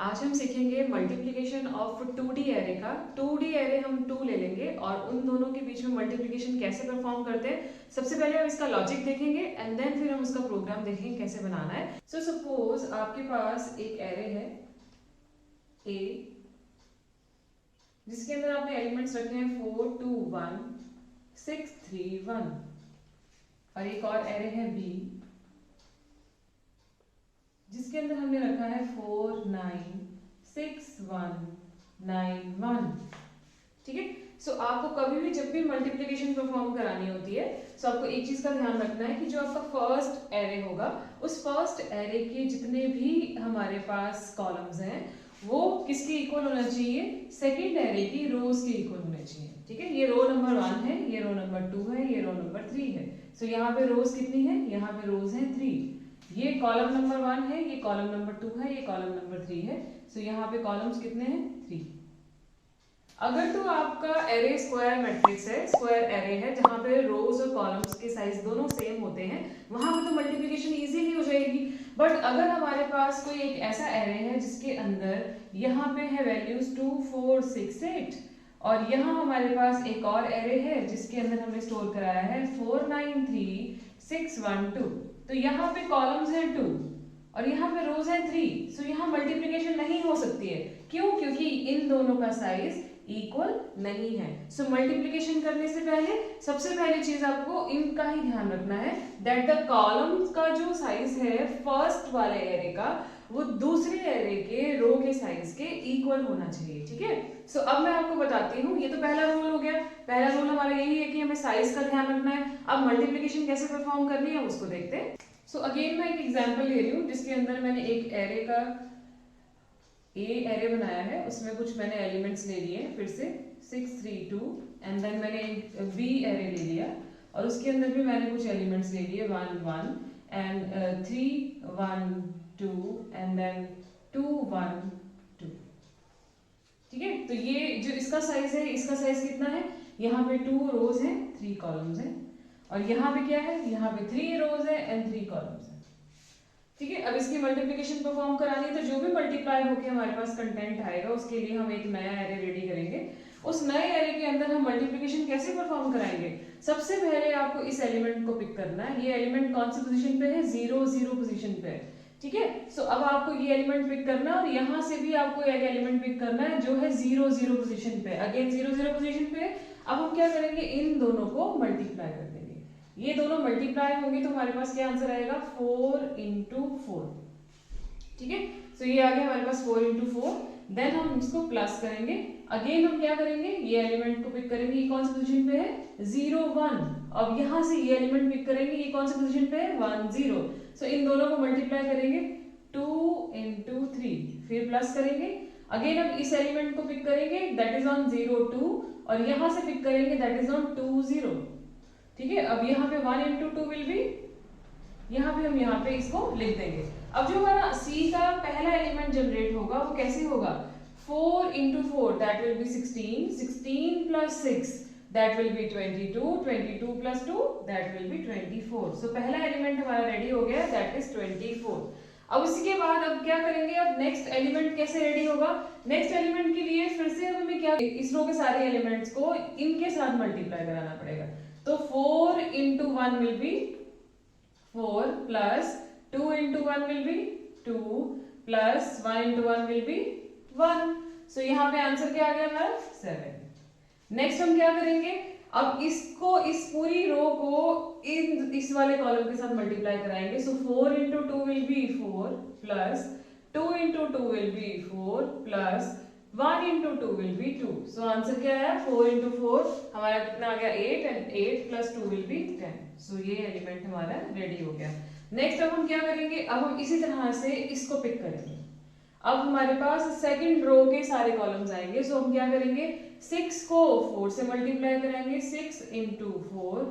आज हम सीखेंगे मल्टीप्लिकेशन ऑफ 2D एरे का। 2D एरे हम 2 ले लेंगे और उन दोनों के बीच में मल्टीप्लिकेशन कैसे परफॉर्म करते हैं, सबसे पहले हम इसका लॉजिक देखेंगे एंड देन फिर हम उसका प्रोग्राम देखेंगे कैसे बनाना है। सो सपोज आपके पास एक एरे है A, जिसके अंदर आपने एलिमेंट्स रखे हैं 4 2 1 6 3 1 और एक और एरे है B, जिसके अंदर हमने रखा है 4 9 6 1 9 1। ठीक है। सो आपको कभी भी जब भी मल्टीप्लिकेशन परफॉर्म करानी होती है सो आपको एक चीज का ध्यान रखना है कि जो आपका फर्स्ट एरे होगा उस फर्स्ट एरे के जितने भी हमारे पास कॉलम्स हैं वो किसके इक्वल होना चाहिए, सेकेंड एरे की रोज के इक्वल होने चाहिए। ठीक है। ये रो नंबर 1 है, ये रो नंबर 2 है, ये रो नंबर 3 है। सो यहाँ पे रोज कितनी है, यहाँ पे रोज है 3। ये कॉलम नंबर 1 है, ये कॉलम नंबर 2 है, ये कॉलम नंबर 3 है। सो यहाँ पे कॉलम्स कितने हैं, 3। अगर तो आपका एरे स्क्वायर मैट्रिक्स है, स्क्वायर एरे है जहां पे रोज और कॉलम्स के साइज दोनों सेम होते हैं, वहां पे तो मल्टीप्लिकेशन इजीली हो जाएगी। बट अगर हमारे पास कोई एक ऐसा एरे है जिसके अंदर यहाँ पे है वैल्यूज 2 4 6 8 और यहाँ हमारे पास एक और एरे है जिसके अंदर हमने स्टोर कराया है 4 9 3 6 1 2, तो यहाँ पे कॉलम्स है 2 और यहाँ पे रोज है 3। सो यहाँ मल्टीप्लिकेशन नहीं हो सकती है। क्यों? क्योंकि इन दोनों का साइज इक्वल नहीं है। सो मल्टीप्लिकेशन करने से पहले सबसे पहली चीज आपको इनका ही ध्यान रखना है दैट द कॉलम का जो साइज है फर्स्ट वाले एरे का वो दूसरे एरे के रो के साइज के इक्वल होना चाहिए। ठीक है। सो अब मैं आपको बताती हूँ, ये तो पहला रूल हो गया। पहला रूल हमारा यही है कि हमें साइज का ध्यान रखना है। अब मल्टीप्लिकेशन कैसे परफॉर्म करनी है उसको देखते हैं। सो अगेन मैं एक एग्जांपल ले रही हूँ जिसके अंदर मैंने एक एरे का ए एरे बनाया है, उसमें कुछ मैंने एलिमेंट्स ले लिए फिर से 6 3 2 एंड देन मैंने एक बी एरे ले लिया और उसके अंदर भी मैंने कुछ एलिमेंट्स ले लिए 1 1 एंड 3 1 2 एंड देन 2 1 2। ठीक है। तो ये जो इसका साइज है, इसका साइज कितना है, यहाँ पे 2 रोज हैं 3 कॉलम्स हैं और यहाँ पे क्या है, यहाँ पे 3 रोज है एंड 3 कॉलम्स है। ठीक है। अब इसकी मल्टीप्लिकेशन परफॉर्म करानी है तो जो भी मल्टीप्लाई होकर हमारे पास कंटेंट आएगा उसके लिए हम एक नया एरे रेडी करेंगे। उस नए एरे के अंदर हम मल्टीप्लिकेशन कैसे परफॉर्म कराएंगे, सबसे पहले आपको इस एलिमेंट को पिक करना है। ये एलिमेंट कौन सी पोजीशन पे है, 0 0 पोजीशन पे है। ठीक है। सो अब आपको ये एलिमेंट पिक करना है और यहाँ से भी आपको एक एलिमेंट पिक करना है जो है 0 0 पोजीशन पे, अगेन 0 0 पोजीशन पे। अब हम क्या करेंगे, इन दोनों को मल्टीप्लाई कर देंगे। ये दोनों मल्टीप्लाई होंगे तो हमारे पास क्या आंसर आएगा, 4 इंटू 4। ठीक है। सो ये आ गया हमारे पास 4 इंटू 4। देन हम इसको प्लस करेंगे। अगेन हम क्या करेंगे, ये एलिमेंट को पिक करेंगे, ये कौन सी पोजीशन पे है, 0 1। अब यहाँ से ये एलिमेंट पिक करेंगे, ये कौन सी पोजीशन पे है, 1 0। सो इन दोनों को मल्टीप्लाई करेंगे 2 इंटू 3, फिर प्लस करेंगे। अगेन अब इस एलिमेंट को पिक करेंगे दैट इज ऑन 0 2 और यहाँ से पिक करेंगे दैट इज ऑन 2 0। ठीक है। अब यहाँ पे 1 इंटू 2 विल बी, यहाँ पे हम यहाँ पे इसको लिख देंगे। अब जो हमारा C का पहला एलिमेंट जनरेट होगा वो कैसे होगा, 4 into 4 that will be 16, 16 plus 6 that will be 22, 22 plus 2 that will be 24। सो पहला एलिमेंट हमारा रेडी हो गया दैट इज 24। अब उसी के बाद अब क्या करेंगे, अब नेक्स्ट एलिमेंट कैसे रेडी होगा, नेक्स्ट एलिमेंट के लिए फिर से हमें क्या, इस रो के सारे एलिमेंट्स को इनके साथ मल्टीप्लाई कराना पड़ेगा। तो 4 into 1 will be 4 plus 2 into 1 will be 2 plus 1 into 1 will be 1। सो यहाँ पे आंसर क्या आ गया हमारा, 7। नेक्स्ट हम क्या करेंगे, अब इसको, इस पूरी रो को इस वाले कॉलम के साथ मल्टीप्लाई कराएंगे। सो 4 into 2 will be 4 plus 2 into 2 will be 4 plus 1 into 2 will be 2। So answer क्या है, 4 इंटू 4 हमारा कितना आ गया, 8 एंड 8 प्लस 2 विल बी 10। सो ये एलिमेंट हमारा रेडी हो गया। नेक्स्ट अब हम क्या करेंगे, अब हम इसी तरह से इसको पिक करेंगे। अब हमारे पास सेकंड रो के सारे कॉलम्स आएंगे। सो हम क्या करेंगे, 6 को 4 से मल्टीप्लाई करेंगे, 6 into 4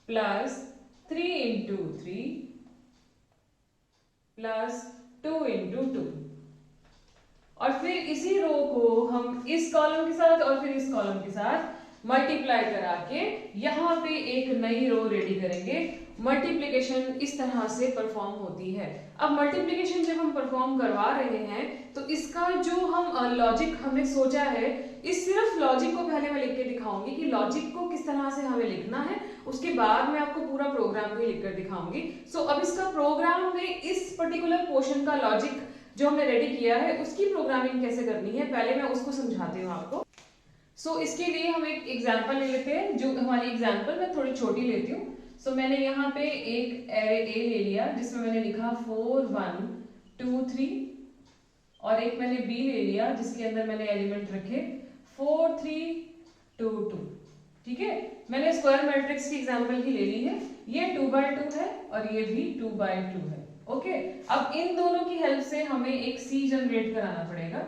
plus 3 into 3 plus 2 into 2 और फिर इसी रो को हम इस कॉलम के साथ और फिर इस कॉलम के साथ मल्टीप्लाई करा के यहाँ पे एक नई रो रेडी करेंगे। मल्टीप्लिकेशन इस तरह से परफॉर्म होती है। अब मल्टीप्लिकेशन जब हम परफॉर्म करवा रहे हैं तो इसका जो हम लॉजिक हमने सोचा है, इस सिर्फ लॉजिक को पहले मैं लिख के दिखाऊंगी कि लॉजिक को किस तरह से हमें लिखना है, उसके बाद मैं आपको पूरा प्रोग्राम भी लिखकर दिखाऊंगी। सो अब इसका प्रोग्राम में इस पर्टिकुलर पोर्शन का लॉजिक जो हमने रेडी किया है उसकी प्रोग्रामिंग कैसे करनी है, पहले मैं उसको समझाती हूँ आपको। सो इसके लिए हम एक एग्जांपल ले लेते हैं, जो हमारी एग्जांपल मैं थोड़ी छोटी लेती हूँ। सो मैंने यहाँ पे एक एरे ए ले लिया जिसमें मैंने लिखा 4 1 2 3 और एक मैंने बी ले लिया जिसके अंदर मैंने एलिमेंट रखे 4 3 2 2। ठीक है, मैंने स्क्वायर मैट्रिक्स की एग्जांपल की ले ली है। ये 2x2 है और ये भी 2x2 है। ओके, अब इन दोनों की हेल्प से हमें एक सी जनरेट कराना पड़ेगा।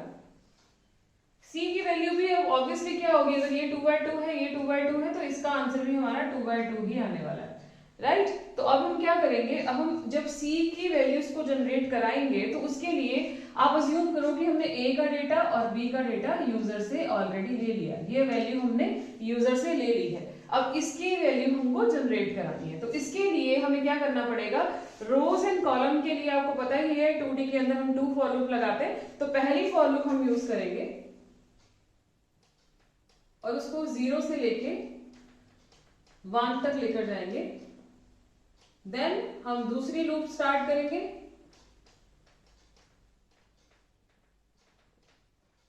सी की वैल्यू भी अब ऑब्वियसली क्या होगी, अगर ये 2x2 है, ये 2x2 है, तो इसका आंसर भी हमारा 2x2 ही आने वाला है, राइट। तो अब हम क्या करेंगे, अब हम जब सी की वैल्यूज को जनरेट कराएंगे तो उसके लिए आप अज्यूम करो कि हमने ए का डेटा और बी का डेटा यूजर से ऑलरेडी ले लिया। ये वैल्यू हमने यूजर से ले ली है, अब इसकी वैल्यू हमको जनरेट करानी है। तो इसके लिए हमें क्या करना पड़ेगा, रोज एंड कॉलम के लिए आपको पता ही है 2D के अंदर हम 2 फॉर लूप लगाते हैं। तो पहली फॉर लूप हम यूज करेंगे और उसको 0 से लेके 1 तक लेकर जाएंगे। देन हम दूसरी लूप स्टार्ट करेंगे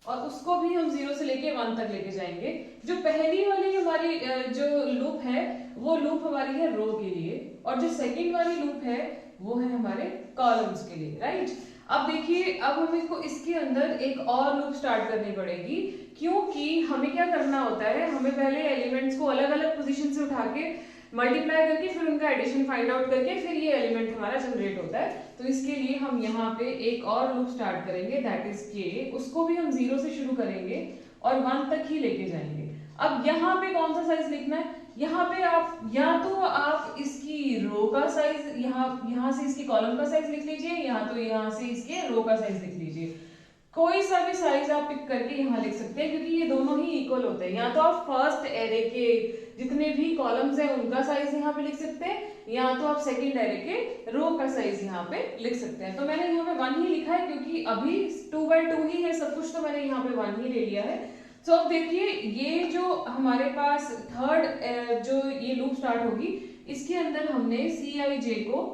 और उसको भी हम 0 से लेके 1 तक लेके जाएंगे। जो पहली वाली हमारी जो लूप है वो लूप हमारी है रो के लिए, और जो सेकंड वाली लूप है वो है हमारे कॉलम्स के लिए, राइट। अब देखिए, अब हमें को इसके अंदर एक और लूप स्टार्ट करनी पड़ेगी, क्योंकि हमें क्या करना होता है, हमें पहले एलिमेंट्स को अलग अलग पोजीशन से उठा के मल्टीप्लाई करके फिर उनका एडिशन फाइंड आउट करके फिर ये एलिमेंट हमारा जनरेट होता है। तो इसके लिए हम यहाँ पे एक और लूप स्टार्ट करेंगे, दैट इज के। उसको भी हम 0 से शुरू करेंगे और 1 तक ही लेके जाएंगे। अब यहाँ पे कौन सा साइज लिखना है, यहाँ पे आप या तो आप इसकी रो का साइज यहाँ से इसकी कॉलम का साइज लिख लीजिए, या तो यहाँ से इसके रो का साइज लिख लीजिए। कोई सा भी साइज आप पिक करके यहाँ लिख सकते हैं, क्योंकि ये दोनों ही इक्वल होते हैं। या तो आप फर्स्ट एरे के जितने भी कॉलम्स हैं उनका साइज यहाँ पे लिख सकते हैं, या तो आप सेकंड एरे के रो का साइज यहाँ पे लिख सकते हैं। तो मैंने यहाँ पे 1 ही लिखा है क्योंकि अभी 2x2 ही है सब कुछ, तो मैंने यहाँ पे 1 ही ले लिया है। तो अब देखिए, ये जो हमारे पास थर्ड जो ये लूप स्टार्ट होगी, इसके अंदर हमने Cij को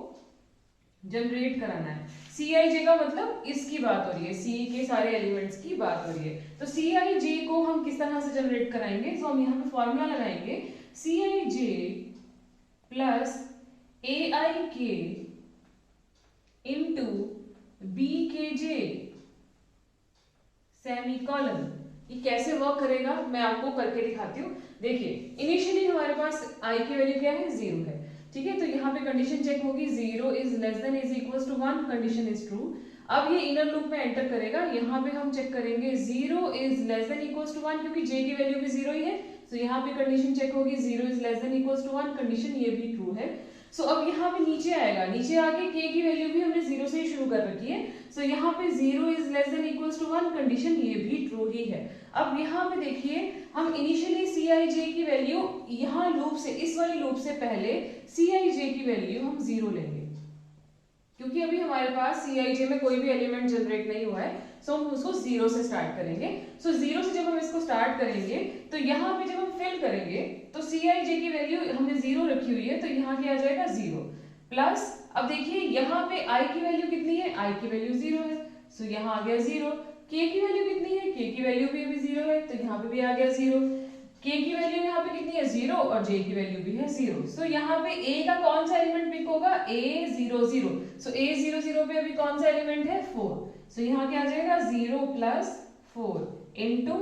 जनरेट कराना है। Cij का मतलब इसकी बात हो रही है, सी के सारे एलिमेंट्स की बात हो रही है। तो Cij को हम किस तरह से जनरेट कराएंगे, तो हम यहाँ पे फॉर्मूला लगाएंगे Cij plus Aik into Bkj semicolon. ये कैसे वर्क करेगा मैं आपको करके दिखाती हूँ। देखिए, इनिशियली हमारे पास i की वैल्यू क्या है, 0 है, ठीक है। तो यहाँ पे कंडीशन चेक होगी 0 is less than is equals to 1, condition is true. अब ये इनर लूप में एंटर करेगा, यहाँ पे हम चेक करेंगे 0 is less than equals to 1, क्योंकि j की वैल्यू भी 0 ही है। तो यहाँ पे कंडीशन चेक होगी 0 is less than equals to 1, condition ये भी ट्रू है। सो अब यहाँ पे नीचे आएगा, नीचे आके k की वैल्यू भी हमने 0 से ही शुरू कर रखी है। सो यहाँ पे 0 is less than equals to 1, condition ये भी ट्रू ही है। अब यहाँ पे देखिए, हम इनिशियली Cij की वैल्यू यहाँ लूप से, इस वाली लूप से पहले Cij की वैल्यू हम 0 लेंगे, क्योंकि अभी हमारे पास Cij में कोई भी एलिमेंट जनरेट नहीं हुआ है। सो हम उसको 0 से स्टार्ट करेंगे। सो 0 से जब हम इसको स्टार्ट करेंगे तो यहाँ पे जब हम फिल करेंगे तो Cij की वैल्यू हमने 0 रखी हुई है, तो यहाँ क्या आ जाएगा 0 प्लस। अब देखिए, यहाँ पे i की वैल्यू कितनी है, i की वैल्यू 0 है, सो यहाँ आ गया 0। k की वैल्यू कितनी है, k की वैल्यू भी अभी 0 है, तो यहाँ पे भी आ गया 0। k की वैल्यू यहाँ पे कितनी है, 0, और j की वैल्यू भी है 0। सो यहाँ पे a का कौन सा एलिमेंट पिक होगा, a0 0। सो a0 0 पे अभी कौन सा एलिमेंट है, 4। सो यहाँ क्या आ जाएगा 0 प्लस 4 इंटू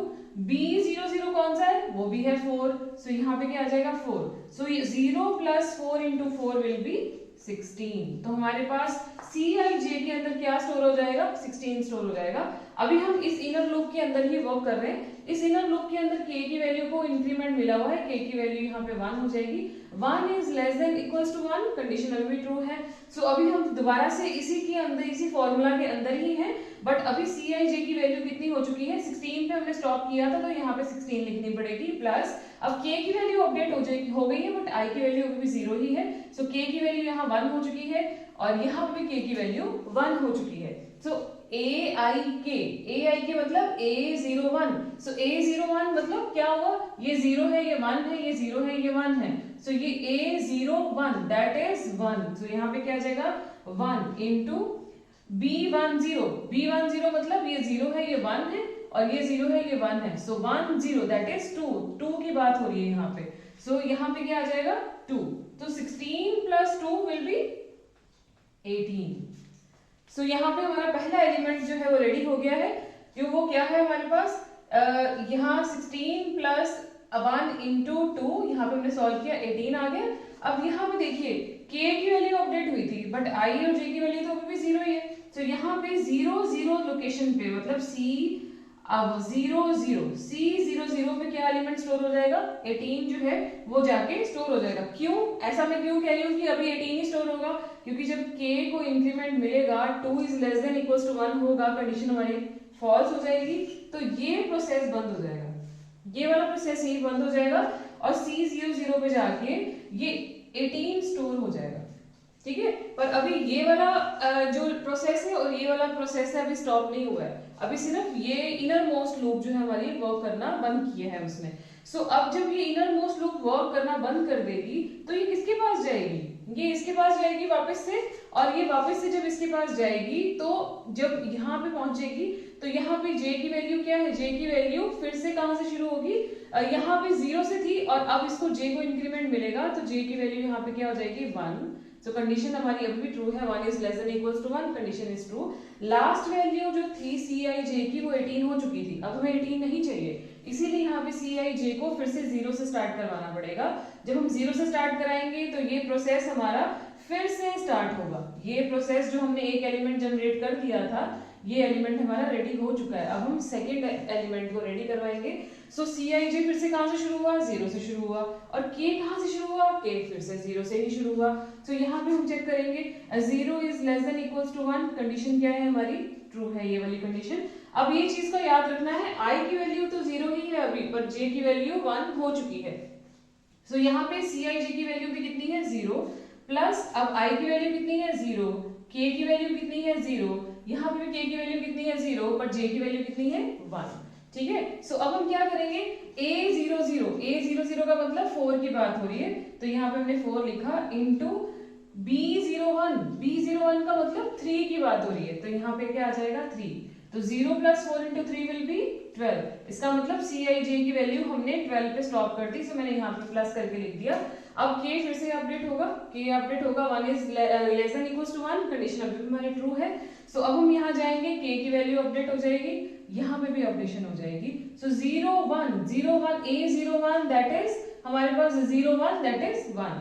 b0 0 कौन सा है, वो भी है 4। सो यहाँ पे क्या आ जाएगा 4। सो 0 प्लस 4 इंटू 4 विल बी 16। तो हमारे पास Cij के अंदर क्या स्टोर हो जाएगा, 16 स्टोर हो जाएगा। अभी हम इस इनर लूप के अंदर ही वर्क कर रहे हैं। इस इनर लूप के अंदर k की वैल्यू को इंक्रीमेंट मिला हुआ है, k की वैल्यू यहाँ पे 1 हो जाएगी। 1 is less than equals to 1, condition अभी भी ट्रू है। सो अभी हम दोबारा से इसी के अंदर, इसी फॉर्मूला के अंदर ही हैं, बट अभी Cij की वैल्यू कितनी हो चुकी है, 16 पे हमने स्टॉप किया था, तो यहाँ पे 16 लिखनी पड़ेगी, प्लस अब k की वैल्यू अपडेट हो गई है, बट i की वैल्यू अभी भी 0 ही है। सो k की वैल्यू यहाँ 1 हो चुकी है और यहाँ पे k की वैल्यू 1 हो चुकी है। सो ai मतलब a01, सो a01 मतलब क्या हुआ, ये 0 है, ये 1 है, ये 0 है, ये 1 है, सो ये a01 दैट इज 1। सो यहाँ पे क्या आ जाएगा 1 इंटू b10 मतलब ये 0 है, ये 1 है, और ये 0 है, ये 1 है, सो 1 0 दैट इज 2 की बात हो रही है यहाँ पे। सो यहाँ पे क्या आ जाएगा 2, तो 16 प्लस 2 विल बी 18। सो यहाँ पे हमारा पहला एलिमेंट जो है वो रेडी हो गया है, जो वो क्या है हमारे पास, यहाँ 16 प्लस 1 इंटू 2, यहाँ पे हमने सॉल्व किया 18 आ गया। अब यहाँ पे देखिए k की वैल्यू अपडेट हुई थी, बट i और j की वैल्यू तो अभी भी 0 ही है। तो यहाँ पे 0 0 लोकेशन पे मतलब अब 0 0 पे क्या एलिमेंट स्टोर हो जाएगा, 18 जो है वो जाके स्टोर हो जाएगा। क्यों ऐसा मैं क्यों कह रही हूँ कि अभी 18 ही स्टोर होगा, क्योंकि जब k को इंक्रीमेंट मिलेगा 2 is less than equals to 1 होगा, कंडीशन हमारी फॉल्स हो जाएगी, तो ये प्रोसेस बंद हो जाएगा, ये वाला प्रोसेस ही बंद हो जाएगा और C00 पे जाके ये 18 स्टोर हो जाएगा। ठीक है, पर अभी ये वाला जो प्रोसेस है और ये वाला प्रोसेस है अभी स्टॉप नहीं हुआ है, अभी सिर्फ ये इनर मोस्ट लूप जो है हमारी वर्क करना बंद किया है उसने। सो अब जब ये इनर मोस्ट लूप वर्क करना बंद कर देगी तो ये किसके पास जाएगी, ये इसके पास जाएगी वापस से, और ये वापस से जब इसके पास जाएगी तो जब यहाँ पे पहुंचेगी तो यहाँ पे j की वैल्यू क्या है, j की वैल्यू फिर से कहां से शुरू होगी, यहाँ पे 0 से थी और अब इसको j को इंक्रीमेंट मिलेगा तो j की वैल्यू यहाँ पे क्या हो जाएगी 1। सो कंडीशन हमारी अभी भी ट्रू है, 1 is less than equals to 1, condition is true. Last value जो थी Cij की वो 18 हो चुकी थी, अब हमें 18 नहीं चाहिए, इसीलिए यहाँ पे Cij को फिर से 0 से स्टार्ट करवाना पड़ेगा। जब हम 0 से स्टार्ट कराएंगे तो ये प्रोसेस हमारा फिर से स्टार्ट होगा। ये प्रोसेस जो हमने एक एलिमेंट जनरेट कर दिया था, ये एलिमेंट हमारा रेडी हो चुका है, अब हम सेकेंड एलिमेंट को रेडी करवाएंगे। सो Cij फिर से कहां से शुरू हुआ, 0 से शुरू हुआ, और k कहां से शुरू हुआ, k फिर से 0 से ही शुरू हुआ। सो यहाँ पे हम चेक करेंगे 0 is less than equals to 1, condition क्या है हमारी, ट्रू है ये वाली कंडीशन। अब ये चीज का याद रखना है, i की वैल्यू तो 0 ही है अभी, पर j की वैल्यू 1 हो चुकी है। सो यहाँ पे Cij की वैल्यू भी कितनी है 0, प्लस अब i की वैल्यू कितनी है 0, k की वैल्यू कितनी है 0, यहाँ पे k की वैल्यू कितनी है 0, पर j की वैल्यू कितनी है 1। ठीक है, सो अब हम क्या करेंगे, a00 का मतलब 4 की बात हो रही है, तो यहाँ पे हमने 4 लिखा इंटू b01 का मतलब 3 की बात हो रही है, तो यहाँ पे क्या आ जाएगा 3, तो 0 प्लस 4 इंटू 3 विल बी 12। इसका मतलब Cij की वैल्यू हमने 12 पे स्टॉप कर दी, सो मैंने यहाँ पे प्लस करके लिख दिया। अब k फिर से अपडेट होगा, k अपडेट होगा 1 is less than equals to 1, condition अभी भी हमारी ट्रू है। सो अब हम यहाँ जाएंगे, k की वैल्यू अपडेट हो जाएगी, यहाँ पे भी अपडेशन हो जाएगी। सो 0 1 a01 दैट इज हमारे पास 01 दैट इज 1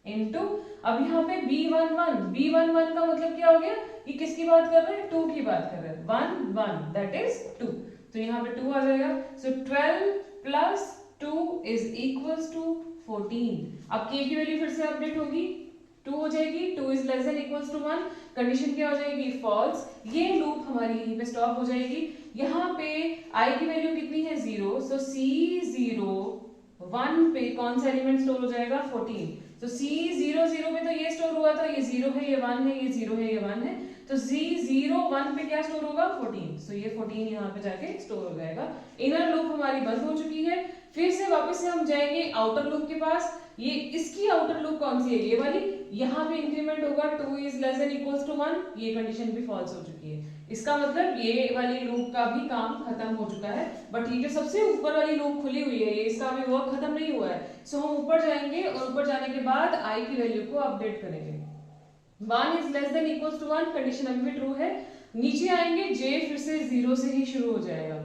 इनटू, अब यहाँ पे b11 का मतलब क्या हो गया, ये किसकी बात कर रहे हैं, 2 की बात कर रहे हैं, 1 1 दैट इज 2, तो यहाँ पे 2 आ जाएगा। सो 12 प्लस 2 इज इक्वल्स टू 14। अब k की वैल्यू फिर से अपडेट होगी, 2 हो जाएगी, 2 is less than equals to 1, condition क्या हो जाएगी फॉल्स, ये लूप हमारी यहीं पे स्टॉप हो जाएगी। यहाँ पे i की वैल्यू कितनी है 0, सो C01 पे कौन सा एलिमेंट स्टोर हो जाएगा 14, तो C00 में तो ये स्टोर हुआ था, ये 0 है, ये 1 है, ये 0 है, ये 1 है, तो C01 पे क्या स्टोर होगा 14, सो ये 14 यहाँ पे जाके स्टोर हो जाएगा। इनर लूप हमारी बंद हो चुकी है, फिर से वापस से हम जाएंगे आउटर लूप के पास। ये इसकी आउटर लूप कौन सी है, ये वाली, यहाँ पे इंक्रीमेंट होगा 2 is less than equals to 1, ये कंडीशन भी फॉल्स हो चुकी है। इसका मतलब ये वाली लूप का भी काम खत्म हो चुका है, बट ये जो सबसे ऊपर वाली लूप खुली हुई है, ये इसका अभी वर्क खत्म नहीं हुआ है। सो हम ऊपर जाएंगे और ऊपर जाने के बाद i की वैल्यू को अपडेट करेंगे, 1 is less than equals to 1, condition अभी भी ट्रू है। नीचे आएंगे, j फिर से 0 से ही शुरू हो जाएगा,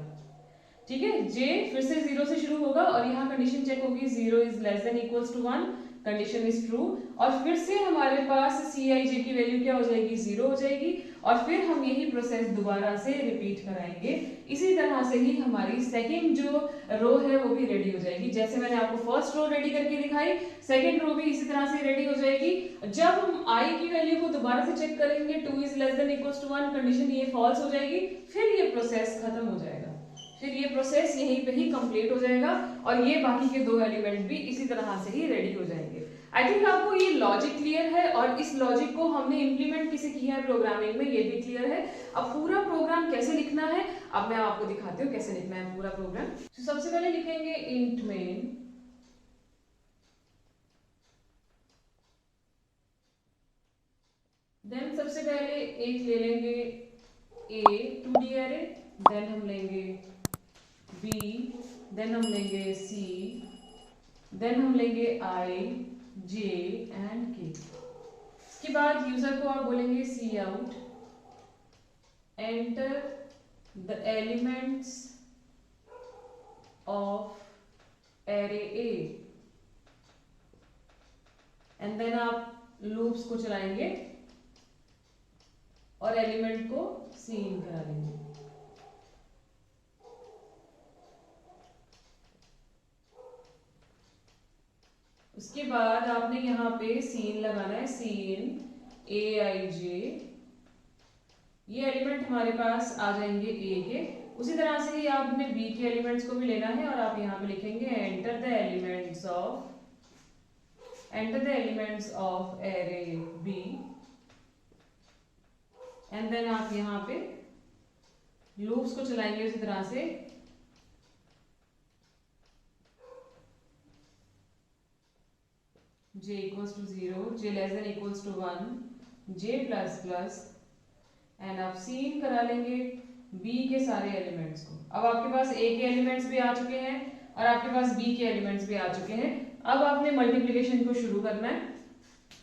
ठीक है, j फिर से 0 से शुरू होगा और यहाँ कंडीशन चेक होगी 0 is less than equals to 1, condition is true, और फिर से हमारे पास Cij की वैल्यू क्या हो जाएगी 0 हो जाएगी, और फिर हम यही प्रोसेस दोबारा से रिपीट कराएंगे। इसी तरह से ही हमारी सेकंड जो रो है वो भी रेडी हो जाएगी। जैसे मैंने आपको फर्स्ट रो रेडी करके दिखाई, सेकंड रो भी इसी तरह से रेडी हो जाएगी। जब हम i की वैल्यू को दोबारा से चेक करेंगे 2 is less than equals to 1, condition ये फॉल्स हो जाएगी, फिर ये प्रोसेस खत्म हो जाएगा, फिर ये प्रोसेस यहीं पे ही कंप्लीट हो जाएगा और ये बाकी के दो एलिमेंट भी इसी तरह से ही रेडी हो जाएंगे। आई थिंक आपको ये लॉजिक क्लियर है और इस लॉजिक को हमने इंप्लीमेंट कैसे किया है प्रोग्रामिंग में ये भी क्लियर है। अब पूरा प्रोग्राम कैसे लिखना है अब मैं आपको दिखाती हूँ कैसे लिखना है पूरा प्रोग्राम। तो सबसे पहले लिखेंगे इंट मेन, देन सबसे पहले एक ले लेंगे a 2D एरे, देन हम लेंगे b, देन हम लेंगे c, देन हम लेंगे i, j एंड k। इसके बाद यूजर को आप बोलेंगे cout, enter the elements of array a, and then आप लूप्स को चलाएंगे और एलिमेंट को सीन करा देंगे। उसके बाद आपने यहाँ पे सीन लगाना है, सीन aij, ये एलिमेंट हमारे पास आ जाएंगे a के। उसी तरह से ही आपने b के एलिमेंट्स को भी लेना है और आप यहाँ पे लिखेंगे enter the elements of array b, and then आप यहाँ पे लूप्स को चलाएंगे उसी तरह से। j equals to 0, j less than equals to 1, j plus plus, and आप सीन करा लेंगे b के सारे एलिमेंट्स को। अब आपके पास a के एलिमेंट्स भी आ चुके हैं और आपके पास b के एलिमेंट्स भी आ चुके हैं। अब आपने मल्टीप्लिकेशन को शुरू करना है,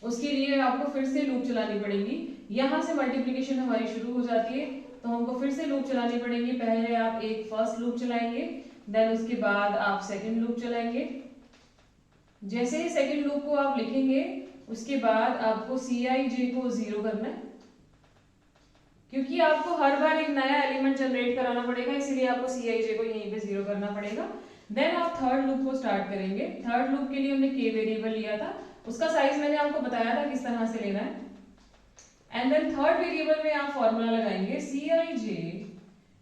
उसके लिए आपको फिर से लूप चलानी पड़ेगी। यहाँ से मल्टीप्लिकेशन हमारी शुरू हो जाती है तो हमको फिर से लूप चलानी पड़ेगी। पहले आप एक फर्स्ट लूप चलाएंगे, देन उसके बाद आप सेकंड लूप चलाएंगे। जैसे ही सेकंड लूप को आप लिखेंगे उसके बाद आपको Cij को 0 करना है, क्योंकि आपको हर बार एक नया एलिमेंट जनरेट कराना पड़ेगा, इसीलिए आपको Cij को यहीं पे 0 करना पड़ेगा। देन आप थर्ड लूप को स्टार्ट करेंगे। थर्ड लूप के लिए हमने k वेरिएबल लिया था, उसका साइज मैंने आपको बताया था किस तरह से लेना है। एंड देन थर्ड वेरिएबल में आप फॉर्मूला लगाएंगे Cij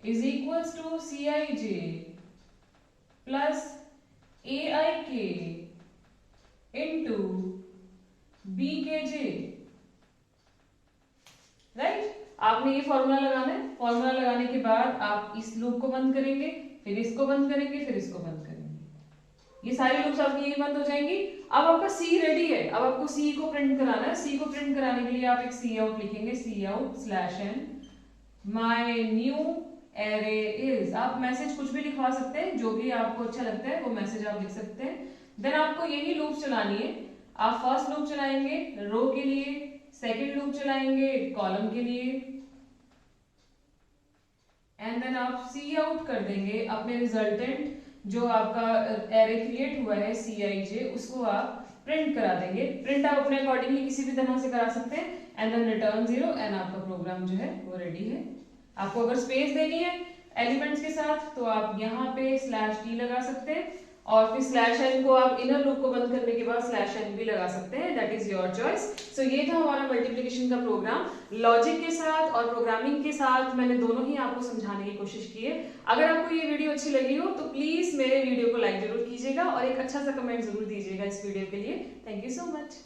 is equals to Cij plus Aik into Bkj, right. आपने ये फॉर्मूला लगाना है। फॉर्मूला लगाने के बाद आप इस लूप को बंद करेंगे, फिर इसको बंद करेंगे, फिर इसको बंद करेंगे। ये सारी लूप्स आपकी यही बंद हो जाएंगी। अब आपका सी रेडी है, अब आपको सी को प्रिंट कराना है। सी को प्रिंट कराने के लिए आप एक सी आउट लिखेंगे, cout slash n my new array is. आप मैसेज कुछ भी लिखवा सकते हैं, जो भी आपको अच्छा लगता है वो मैसेज आप लिख सकते हैं। देन आपको यही लूप चलानी है। आप फर्स्ट लूप चलाएंगे रो के लिए, सेकंड लूप चलाएंगे कॉलम के लिए, एंड देन आप सी आउट कर देंगे अपने रिजल्टेंट जो आपका एरे क्रिएट हुआ है Cij, उसको आप प्रिंट करा देंगे। प्रिंट आप अपने अकॉर्डिंगली किसी भी तरह से करा सकते हैं, एंड देन रिटर्न 0, एंड आपका प्रोग्राम जो है वो रेडी है। आपको अगर स्पेस देनी है एलिमेंट्स के साथ तो आप यहाँ पे /t लगा सकते हैं और फिर /n को आप इनर लूप को बंद करने के बाद /n भी लगा सकते हैं, दैट इज योर चॉइस। सो ये था हमारा मल्टीप्लिकेशन का प्रोग्राम। लॉजिक के साथ और प्रोग्रामिंग के साथ मैंने दोनों ही आपको समझाने की कोशिश की है। अगर आपको ये वीडियो अच्छी लगी हो तो प्लीज मेरे वीडियो को लाइक जरूर कीजिएगा और एक अच्छा सा कमेंट जरूर दीजिएगा इस वीडियो के लिए। Thank you so much.